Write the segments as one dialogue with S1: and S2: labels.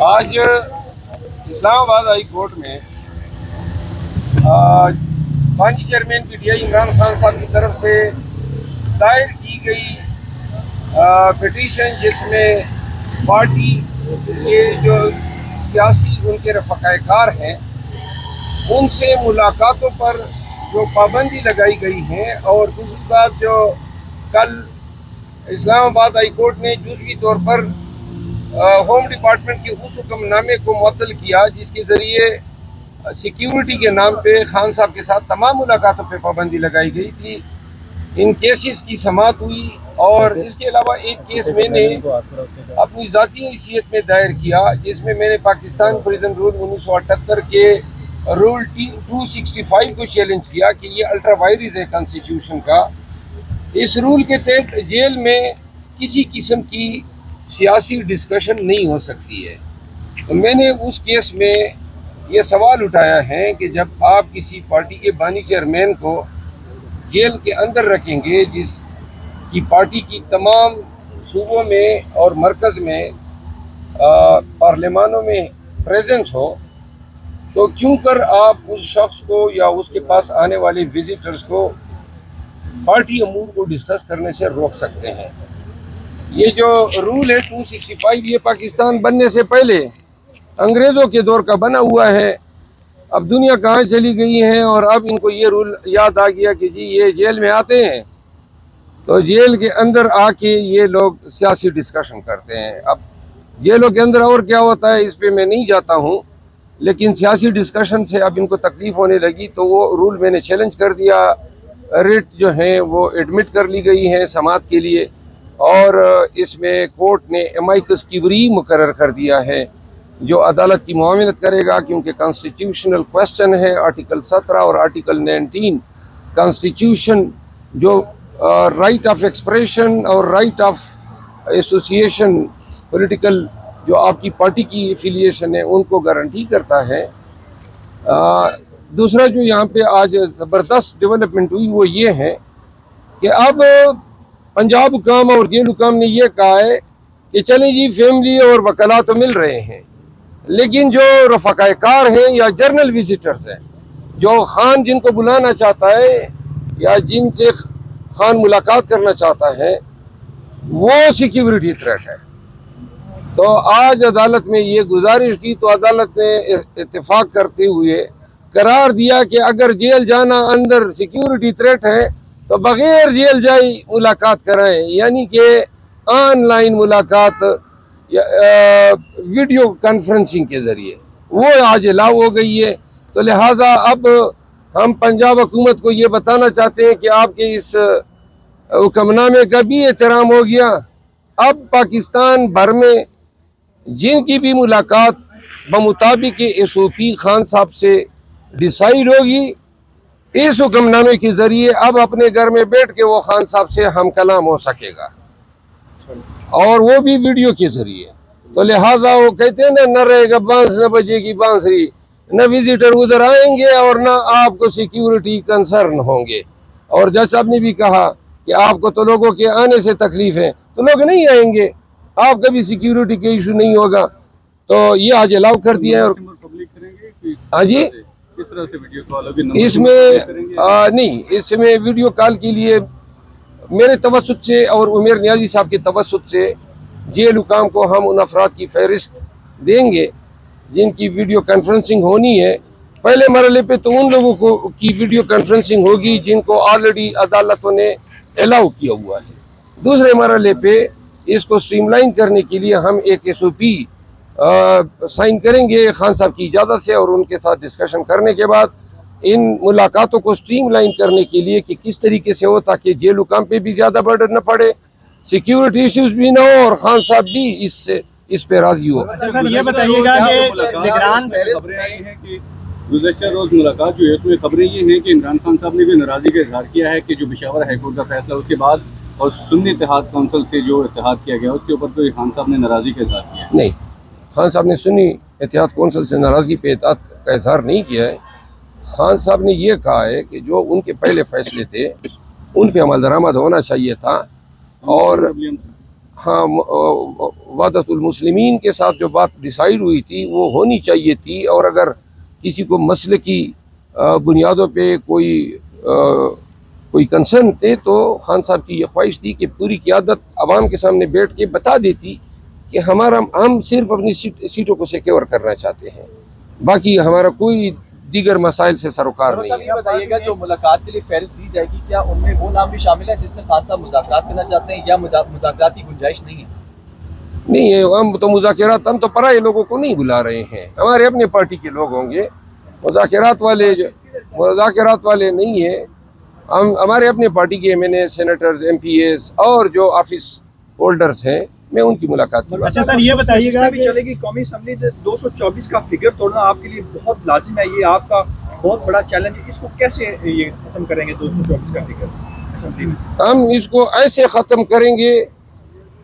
S1: آج اسلام آباد high court میں بانی chairman P T I Imran Khan صاحب کی طرف سے دائر کی گئی پٹیشن، جس میں پارٹی کے جو سیاسی ان کے رفقائے کار ہیں ان سے ملاقاتوں پر جو پابندی لگائی گئی ہے، اور دوسری بات جو کل اسلام آباد ہائی کورٹ نے جزوی طور پر ہوم ڈپارٹمنٹ کے اس حکم نامے کو معطل کیا جس کے ذریعے سیکیورٹی کے نام پہ خان صاحب کے ساتھ تمام ملاقاتوں پہ پابندی لگائی گئی تھی، ان کیسز کی سماعت ہوئی۔ اور اس کے علاوہ ایک کیس میں نے اپنی ذاتی حیثیت میں دائر کیا، جس میں نے پاکستان پریزن رول 1978 کے رول 265 کو چیلنج کیا کہ یہ الٹرا وائرس ہے کانسٹیٹیوشن کا۔ اس رول کے تحت جیل میں کسی قسم کی سیاسی ڈسکشن نہیں ہو سکتی ہے۔ تو میں نے اس کیس میں یہ سوال اٹھایا ہے کہ جب آپ کسی پارٹی کے بانی چیئرمین کو جیل کے اندر رکھیں گے، جس کی پارٹی کی تمام صوبوں میں اور مرکز میں پارلیمانوں میں پریزنس ہو، تو کیوں کر آپ اس شخص کو یا اس کے پاس آنے والے وزٹرز کو پارٹی امور کو ڈسکس کرنے سے روک سکتے ہیں؟ یہ جو رول ہے 265، یہ پاکستان بننے سے پہلے انگریزوں کے دور کا بنا ہوا ہے۔ اب دنیا کہاں چلی گئی ہے، اور اب ان کو یہ رول یاد آ گیا کہ جی یہ جیل میں آتے ہیں تو جیل کے اندر آ کے یہ لوگ سیاسی ڈسکشن کرتے ہیں۔ اب جیلوں کے اندر اور کیا ہوتا ہے اس پہ میں نہیں جاتا ہوں، لیکن سیاسی ڈسکشن سے اب ان کو تکلیف ہونے لگی تو وہ رول میں نے چیلنج کر دیا۔ ریٹ جو ہیں وہ ایڈمٹ کر لی گئی ہیں سماعت کے لیے، اور اس میں کورٹ نے امائکس کیوری مقرر کر دیا ہے جو عدالت کی معاونت کرے گا، کیونکہ کانسٹیٹیوشنل کویسچن ہے۔ آرٹیکل 17 اور آرٹیکل 19 کانسٹیٹیوشن جو رائٹ آف ایکسپریشن اور رائٹ آف ایسوسیشن، پولیٹیکل جو آپ کی پارٹی کی ایفیلیشن ہے ان کو گارنٹی کرتا ہے۔ دوسرا جو یہاں پہ آج زبردست ڈیولپمنٹ ہوئی وہ یہ ہے کہ اب پنجاب حکام اور جیل حکام نے یہ کہا ہے کہ چلیں جی فیملی اور وکلاء تو مل رہے ہیں، لیکن جو رفقائے کار ہیں یا جرنل وزٹرز ہیں، جو خان جن کو بلانا چاہتا ہے یا جن سے خان ملاقات کرنا چاہتا ہے، وہ سیکیورٹی تھریٹ ہے۔ تو آج عدالت میں یہ گزارش کی تو عدالت نے اتفاق کرتے ہوئے قرار دیا کہ اگر جیل جانا اندر سیکیورٹی تھریٹ ہے تو بغیر جیل جائے ملاقات کرائیں، یعنی کہ آن لائن ملاقات ویڈیو کانفرنسنگ کے ذریعے، وہ آج الاؤ ہو گئی ہے۔ تو لہٰذا اب ہم پنجاب حکومت کو یہ بتانا چاہتے ہیں کہ آپ کے اس حکم نامے کا بھی احترام ہو گیا۔ اب پاکستان بھر میں جن کی بھی ملاقات بمطابق ایس او پی خان صاحب سے ڈیسائیڈ ہوگی، اس حکم نامے کے ذریعے اب اپنے گھر میں بیٹھ کے وہ خان صاحب سے ہم کلام ہو سکے گا، اور وہ بھی ویڈیو کے ذریعے۔ تو لہٰذا وہ کہتے ہیں نا، نہ رہے گا بانس نہ بجے گی بانسری، نہ وزٹر ادھر آئیں گے اور نہ آپ کو سیکیورٹی کنسرن ہوں گے۔ اور جج صاحب نے بھی کہا کہ آپ کو تو لوگوں کے آنے سے تکلیف ہے تو لوگ نہیں آئیں گے، آپ کا بھی سیکیورٹی کا ایشو نہیں ہوگا۔ تو یہ آج الاؤ کر دیا ہے۔ اور ہاں جی، اس میں نہیں، اس میں ویڈیو کال کے لیے میرے توسط سے اور عمیر نیازی صاحب کے توسط سے جیل حکام کو ہم ان افراد کی فہرست دیں گے جن کی ویڈیو کانفرنسنگ ہونی ہے۔ پہلے مرحلے پہ تو ان لوگوں کو کی ویڈیو کانفرنسنگ ہوگی جن کو آلریڈی عدالتوں نے الاؤ کیا ہوا ہے۔ دوسرے مرحلے پہ اس کو سٹریم لائن کرنے کے لیے ہم ایک ایس او پی سائن کریں گے خان صاحب کی اجازت سے، اور ان کے ساتھ ڈسکشن کرنے کے بعد ان ملاقاتوں کو سٹریم لائن کرنے کے لیے کہ کس طریقے سے ہو تاکہ جیل حکام پہ بھی زیادہ برڈن نہ پڑے، سیکیورٹی ایشوز بھی نہ ہو، اور خان صاحب بھی اس پہ راضی ہو۔
S2: سر یہ بتائیے گا کہ نگران
S3: گزشتہ روز ملاقات جو ہے اس میں خبریں یہ ہیں کہ عمران خان صاحب نے بھی ناراضی کا اظہار کیا ہے کہ جو پشاور ہائی کورٹ کا فیصلہ اس کے بعد اور سنی اتحاد کونسل سے جو اتحاد کیا گیا اس کے اوپر تو خان صاحب نے ناراضی کا اظہار کیا ہے۔
S1: نہیں، خان صاحب نے سنی اتحاد کونسل سے ناراضگی پہ اتحاد کا اظہار نہیں کیا ہے۔ خان صاحب نے یہ کہا ہے کہ جو ان کے پہلے فیصلے تھے ان پہ عمل درآمد ہونا چاہیے تھا، اور ہاں وحدت المسلمین کے ساتھ جو بات ڈیسائیڈ ہوئی تھی وہ ہونی چاہیے تھی، اور اگر کسی کو مسئلے کی بنیادوں پہ کوئی کنسرن تھے تو خان صاحب کی یہ خواہش تھی کہ پوری قیادت عوام کے سامنے بیٹھ کے بتا دیتی کہ ہم صرف اپنی سیٹوں کو سیکیور کرنا چاہتے ہیں، باقی ہمارا کوئی دیگر مسائل سے سروکار نہیں ہے۔
S4: یہ بتائیے گا جو ملاقات کے لیے فہرست دی جائے گی کیا ان میں وہ نام بھی شامل ہے جن سے خان صاحب مذاکرات کرنا چاہتے ہیں یا مذاکرات کی گنجائش نہیں ہے؟
S1: نہیں ہے، ہم تو مذاکرات، ہم تو پرائے لوگوں کو نہیں بلا رہے ہیں، ہمارے اپنے پارٹی کے لوگ ہوں گے، مذاکرات والے نہیں ہیں، ہم ہمارے اپنے پارٹی کے ایم این اے، سینیٹرز، ایم پی ایز اور جو آفس ہولڈرز ہیں، میں ان کی ملاقات کی۔
S2: اچھا سر یہ بتائیے گا کہ
S5: چلے گی قومی اسمبلی 224 کا فگر توڑنا آپ کے لیے بہت لازم ہے، یہ آپ کا بہت بڑا چیلنج ہے، اس کو کیسے یہ ختم کریں گے 224 کا فگر اسمبلی میں؟
S1: ہم اس کو ایسے ختم کریں گے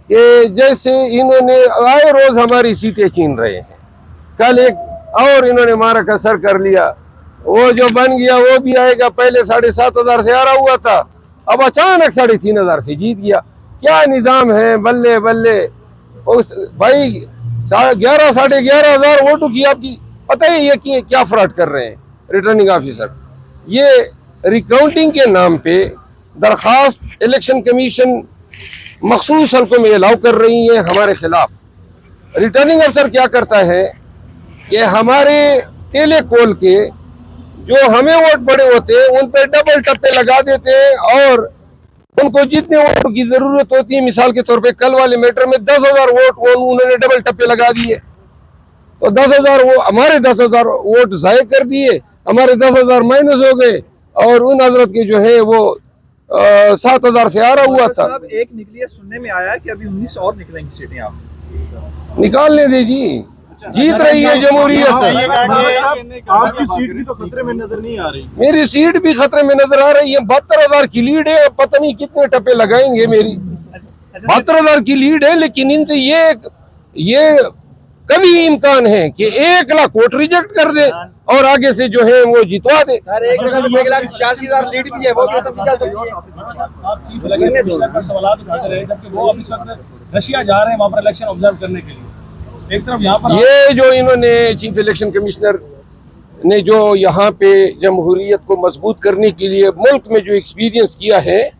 S1: کہ جیسے انہوں نے آئے روز ہماری سیٹیں چھین رہے ہیں، کل ایک اور انہوں نے مارا کا سر کر لیا، وہ جو بن گیا وہ بھی آئے گا، پہلے 7,500 سے ہارا ہوا تھا، اب اچانک 3,500 سے جیت گیا۔ کیا نظام ہے، بلے بلے بھائی، 11,500 ووٹوں کی آپ کی پتہ ہے یہ کیا فراڈ کر رہے ہیں ریٹرننگ آفیسر؟ یہ ریکاؤنٹنگ کے نام پہ درخواست الیکشن کمیشن مخصوص حلقوں میں الاؤ کر رہی ہیں ہمارے خلاف۔ ریٹرننگ افسر کیا کرتا ہے کہ ہمارے تیلے کول کے جو ہمیں ووٹ بڑے ہوتے ہیں ان پہ ڈبل ٹپے لگا دیتے ہیں، اور ان کو جتنے ووٹوں کی ضرورت ہوتی ہے، مثال کے طور پہ کل والے میٹر میں 10,000 ووٹ انہوں نے ڈبل ٹپے لگا دیے، تو 10,000 ہمارے 10,000 ووٹ ضائع کر دیے، ہمارے 10,000 مائنس ہو گئے، اور ان حضرت کے جو ہے وہ 7,000 سے آرا ہوا تھا۔
S5: ایک نکلی ہے، سننے میں آیا کہ ابھی 19 اور نکلیں گی سیٹیں آپ
S1: نکالنے دے جی، جیت رہی ہے جمہوریت۔
S2: آپ کی سیٹ بھی تو خطرے میں نظر نہیں آ رہی؟
S1: میری سیٹ بھی خطرے میں نظر آ رہی ہے، 72,000 کی لیڈ ہے، پتہ نہیں کتنے ٹپے لگائیں گے میری، 72,000 کی لیڈ ہے، لیکن ان سے یہ کبھی امکان ہے کہ 1,00,000 ووٹ ریجیکٹ کر دے اور آگے سے جو ہے وہ جتوا دے۔
S4: سر 1,86,000 لیڈ بھی ہے، وہ ختم نہیں جا سکتی ہے۔
S6: آپ چیف الیکشن کمشنر پر سوالات اٹھاتے رہے، جبکہ وہ اب اس وقت رشیا جا رہے ہیں وہاں پر الیکشن آبزرو کرنے کے لیے۔ ایک طرف یہاں پر
S1: یہ جو انہوں نے چیف الیکشن کمشنر نے جو یہاں پہ جمہوریت کو مضبوط کرنے کے لیے ملک میں جو ایکسپیرینس کیا ہے،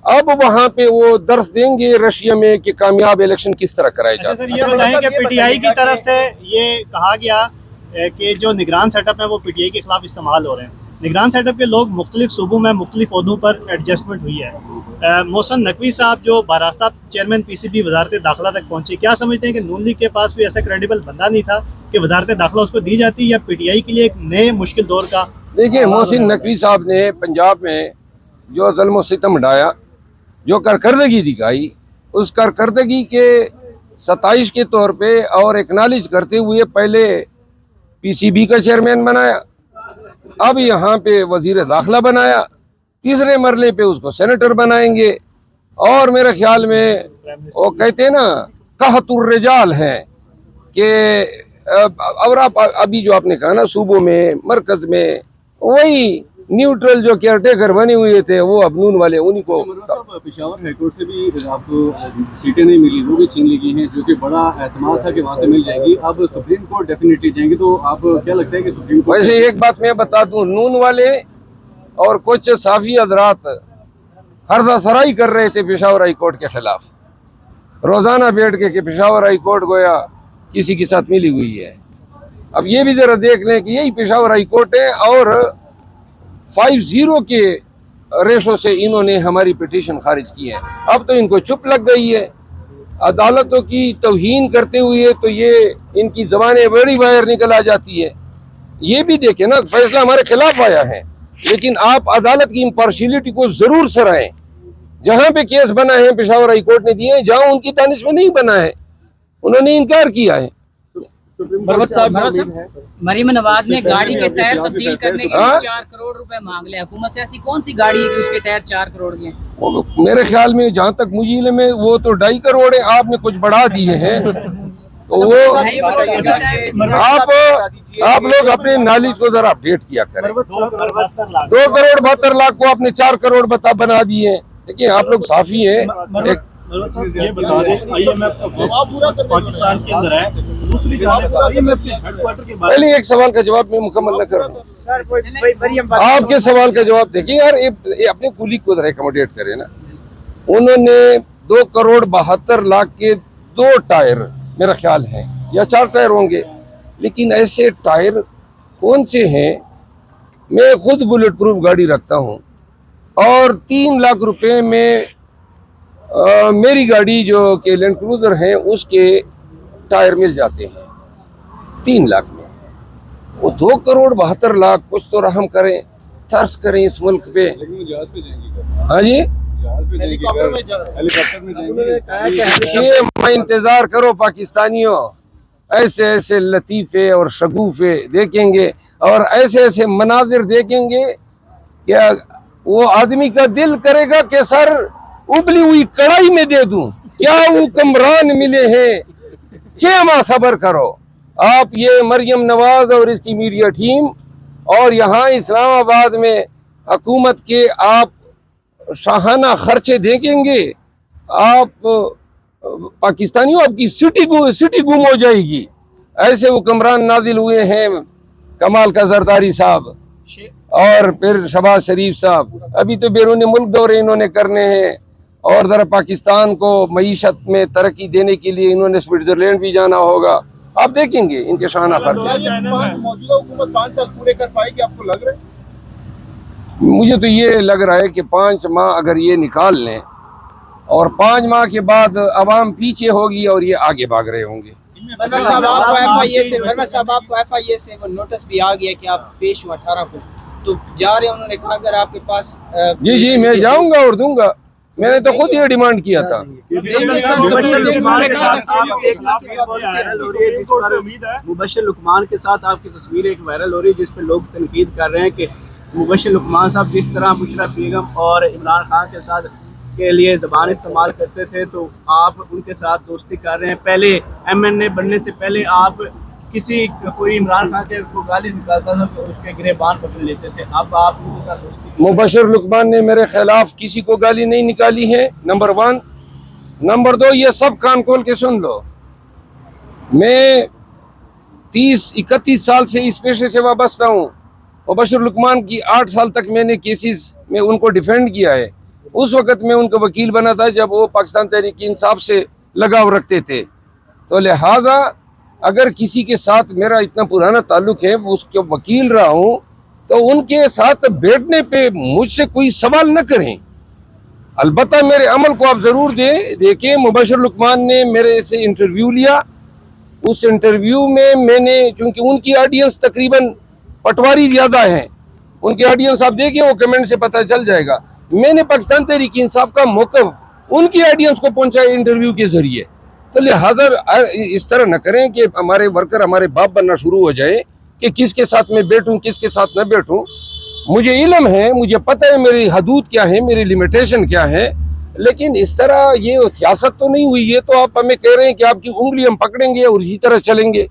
S1: اب وہاں پہ وہ درس دیں گے رشیا میں کہ کامیاب الیکشن کس طرح کرائے
S2: اچھا
S1: جاتے
S2: سر یہ بتائیں کہ پی ٹی آئی کی طرف سے یہ کہا گیا کہ جو نگران سیٹ اپ ہے وہ پی ٹی آئی کے خلاف استعمال ہو رہے ہیں، نگران سیٹ اپ کے لوگ مختلف صوبوں میں مختلف عہدوں پر ایڈجسٹمنٹ ہوئی ہے۔ محسن نقوی صاحب جو باراستہ چیئرمین پی سی بی وزارت داخلہ تک پہنچے، کیا سمجھتے ہیں کہ نون لیگ کے پاس کوئی ایسا کریڈیبل بندہ نہیں تھا کہ وزارت داخلہ اس کو دی جاتی، یا پی ٹی آئی کے لیے ایک نئے مشکل دور کا؟
S1: دیکھیں، محسن نقوی صاحب نے پنجاب میں جو ظلم و ستم ڈھایا، جو کارکردگی دکھائی، اس کارکردگی کے 27 کے طور پہ اور ایکنالج کرتے ہوئے پہلے پی سی بی کا چیئرمین بنایا، اب یہاں پہ وزیر داخلہ بنایا، تیسرے مرلے پہ اس کو سینیٹر بنائیں گے، اور میرے خیال میں وہ کہتے ہیں نا قحط الرجال ہے کہ اور ابھی جو آپ نے کہا نا صوبوں میں مرکز میں وہی نیوٹرل جو کیئر ٹیکر بنے ہوئے تھے وہ اب نون والے انہی کو۔
S3: پشاور ہائی کورٹ سے بھی آپ کو سیٹیں نہیں ملی، وہ بھی چھین لی گئی ہیں، جو کہ بڑا اعتماد تھا کہ وہاں سے مل جائے گی، اب سپریم کورٹ ڈیفینیٹلی جائیں گے، تو آپ کیا لگتا ہے کہ سپریم کورٹ؟
S1: ویسے ایک بات میں بتا دوں، نون والے اور کچھ صافی حضرات ہردہ سرائی کر رہے تھے پشاور ہائی کورٹ کے خلاف، روزانہ بیٹھ کے کہ پشاور ہائی کورٹ گویا کسی کے ساتھ ملی ہوئی ہے۔ اب یہ بھی ذرا دیکھ لیں کہ یہی پشاور ہائی کورٹ ہے، اور 5-0 کے ریشو سے انہوں نے ہماری پٹیشن خارج کی ہے۔ اب تو ان کو چپ لگ گئی ہے، عدالتوں کی توہین کرتے ہوئے تو یہ ان کی زبانیں بڑی باہر نکل آ جاتی ہے۔ یہ بھی دیکھیں نا، فیصلہ ہمارے خلاف آیا ہے، لیکن آپ عدالت کی امپارشیلٹی کو ضرور سرائیں۔ جہاں پہ کیس بنا ہے پشاور ہائی کورٹ نے دیے ہیں، جہاں ان کی دانش میں نہیں بنا ہے انہوں نے انکار کیا ہے۔
S4: مروت صاحب
S7: مریم نواز نے گاڑی کے ٹائر تبدیل کرنے کے لیے 4 کروڑ روپے مانگ لے، حکومت سے ایسی کون سی گاڑی ہے کہ اس کے ٹائر 4 کروڑ کے ہیں؟
S1: میرے خیال میں جہاں تک مجھے علم ہے وہ تو 2.5 کروڑ ہے، آپ نے کچھ بڑھا دیے ہیں، تو وہ آپ لوگ اپنے نالج کو ذرا اپڈیٹ کیا کریں۔ 2 کروڑ 72 لاکھ کو آپ نے 4 کروڑ بنا دیے ہیں۔ دیکھیں آپ لوگ صافی ہیں،
S2: یہ بتا دیں IMF کا پاکستان کے اندر ہے, دوسری جانب IMF کے ہیڈ کوارٹر کے بارے
S1: پہلے ایک سوال کا جواب میں مکمل نہ کر رہا ہوں. آپ کے سوال کا جواب دیکھیں یار, یہ اپنے کولی کو ذرا اکوموڈیٹ کریں نا. انہوں نے 2,72,00,000 کے 2 ٹائر میرا خیال ہے یا 4 ٹائر ہوں گے, لیکن ایسے ٹائر کون سے ہیں؟ میں خود بلٹ پروف گاڑی رکھتا ہوں اور 3 لاکھ روپے میں میری گاڑی جو کہ لینڈ کروزر ہیں اس کے ٹائر مل جاتے ہیں 3 لاکھ میں. وہ 2,72,00,000 کچھ تو رحم کریں, ترس کریں اس ملک پہ.
S3: لیکن وہ جہاز پہ جائیں گے.
S1: ہاں جی,
S3: ہیلی کاپٹر میں جائیں گے.
S1: یہ میں انتظار کرو پاکستانیوں, ایسے ایسے لطیفے اور شگوفے دیکھیں گے اور ایسے ایسے مناظر دیکھیں گے کہ وہ آدمی کا دل کرے گا کہ سر ابلی ہوئی کڑھائی میں دے دوں. کیا حکمران ملے ہیں, 6 ماہ صبر کرو. آپ یہ مریم نواز اور اس کی میڈیا ٹیم اور یہاں اسلام آباد میں حکومت کے آپ شاہانہ خرچے دیکھیں گے, آپ پاکستانیوں آپ کی سٹی گم ہو جائے گی. ایسے حکمران نازل ہوئے ہیں, کمال کا زرداری صاحب اور پھر شہباز شریف صاحب. ابھی تو بیرون ملک دورے انہوں نے کرنے ہیں اور ذرا پاکستان کو معیشت میں ترقی دینے کے لیے انہوں نے سوئٹزرلینڈ بھی جانا ہوگا. آپ دیکھیں گے ان کے شاہانہ خرچ.
S5: موجودہ حکومت 5 سال پورے کر پائے گی, آپ کو لگ رہا ہے؟
S1: مجھے تو یہ لگ رہا ہے کہ 5 ماہ اگر یہ نکال لیں اور 5 ماہ کے بعد عوام پیچھے ہوگی اور یہ آگے بھاگ رہے ہوں گے.
S7: برما صاحب آپ کو FIA سے وہ نوٹس بھی آ گیا کہ آپ پیش ہو 18 کو, تو جا رہے ہیں. انہوں نے کہا اگر آپ کے پاس
S1: جی میں جاؤں گا اور دوں گا. میں نے تو خود یہ ڈیمانڈ کیا تھا.
S8: مبشر لقمان کے ساتھ آپ کی تصویر ایک وائرل ہو رہی ہے جس پہ لوگ تنقید کر رہے ہیں کہ مبشر لقمان صاحب جس طرح مشرف بیگم اور عمران خان کے ساتھ کے لیے زبان استعمال کرتے تھے تو آپ ان کے ساتھ دوستی کر رہے ہیں. پہلے MNA بننے سے پہلے آپ کوئی عمران خان کے کو گالی نکالتا تھا تو اس کے گریبان پکڑ لیتے تھے. اب آپ ان کے ساتھ دوستی.
S1: مبشر لقمان نے میرے خلاف کسی کو گالی نہیں نکالی ہے, نمبر 1. نمبر 2, یہ سب کان کھول کے سن لو, میں 30-31 سال سے اس پیشے سے وابستہ ہوں. مبشر لقمان کی 8 سال تک میں نے کیسز میں ان کو ڈیفینڈ کیا ہے. اس وقت میں ان کا وکیل بنا تھا جب وہ پاکستان تحریک انصاف سے لگاؤ رکھتے تھے. تو لہٰذا اگر کسی کے ساتھ میرا اتنا پرانا تعلق ہے, اس کے وکیل رہا ہوں, تو ان کے ساتھ بیٹھنے پہ مجھ سے کوئی سوال نہ کریں. البتہ میرے عمل کو آپ ضرور دیکھیں. مبشر لقمان نے میرے سے انٹرویو لیا. اس انٹرویو میں نے, چونکہ ان کی آڈینس تقریباً پٹواری زیادہ ہیں, ان کی آڈینس آپ دیکھیں, وہ کمنٹ سے پتہ چل جائے گا. میں نے پاکستان تحریک انصاف کا موقف ان کی آڈینس کو پہنچایا انٹرویو کے ذریعے. تو لہٰذا اس طرح نہ کریں کہ ہمارے ورکر ہمارے باپ بننا شروع ہو جائے کہ کس کے ساتھ میں بیٹھوں کس کے ساتھ نہ بیٹھوں. مجھے علم ہے, مجھے پتہ ہے میری حدود کیا ہے, میری لمیٹیشن کیا ہے, لیکن اس طرح یہ سیاست تو نہیں ہوئی. یہ تو آپ ہمیں کہہ رہے ہیں کہ آپ کی انگلی ہم پکڑیں گے اور اسی طرح چلیں گے.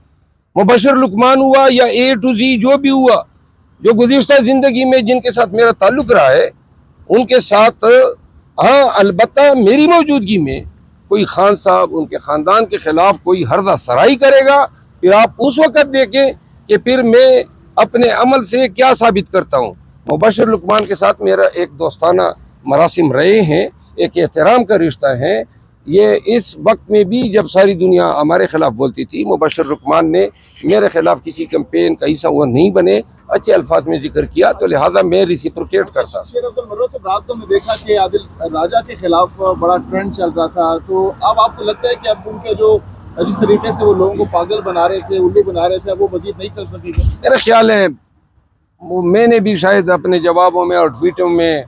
S1: مبشر لقمان ہوا یا A to Z جو بھی ہوا, جو گزشتہ زندگی میں جن کے ساتھ میرا تعلق رہا ہے, ان کے ساتھ ہاں البتہ میری موجودگی میں کوئی خان صاحب ان کے خاندان کے خلاف کوئی حرضہ سرائی کرے گا, پھر آپ اس وقت دیکھیں کہ پھر میں اپنے عمل سے کیا ثابت کرتا ہوں. مبشر لقمان کے ساتھ میرا ایک دوستانہ مراسم رہے ہیں, ایک احترام کا رشتہ ہے. یہ اس وقت میں بھی جب ساری دنیا ہمارے خلاف بولتی تھی, مبشر لقمان نے میرے خلاف کسی کمپین کا حصہ وہ نہیں بنے, اچھے الفاظ میں ذکر کیا, تو لہٰذا میں ریسیپروکیٹ کرتا.
S9: شیر افضل مرہ سے رات کو میں دیکھا کہ عادل راجہ کے خلاف بڑا ٹرینڈ چل رہا تھا, تو اب آپ کو لگتا ہے کہ اب ان کے جو جس طریقے سے وہ لوگوں کو پاگل بنا رہے تھے, الو بنا رہے تھے, وہ مزید نہیں چل سکے گا؟
S1: میرا خیال ہے میں نے بھی شاید اپنے جوابوں میں اور ٹویٹوں میں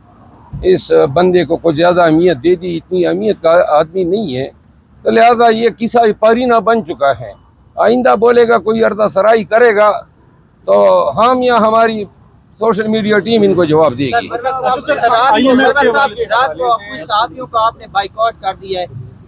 S1: اس بندے کو کچھ زیادہ اہمیت دے دی. اتنی اہمیت کا آدمی نہیں ہے, تو لہٰذا یہ قصہ پارینہ بن چکا ہے. آئندہ بولے گا, کوئی عرضہ سرائی کرے گا, تو ہم یا ہماری سوشل میڈیا ٹیم ان کو جواب دے گی.
S7: رات کو صحافیوں کا آپ نے بائیکاٹ کر دیا ہے,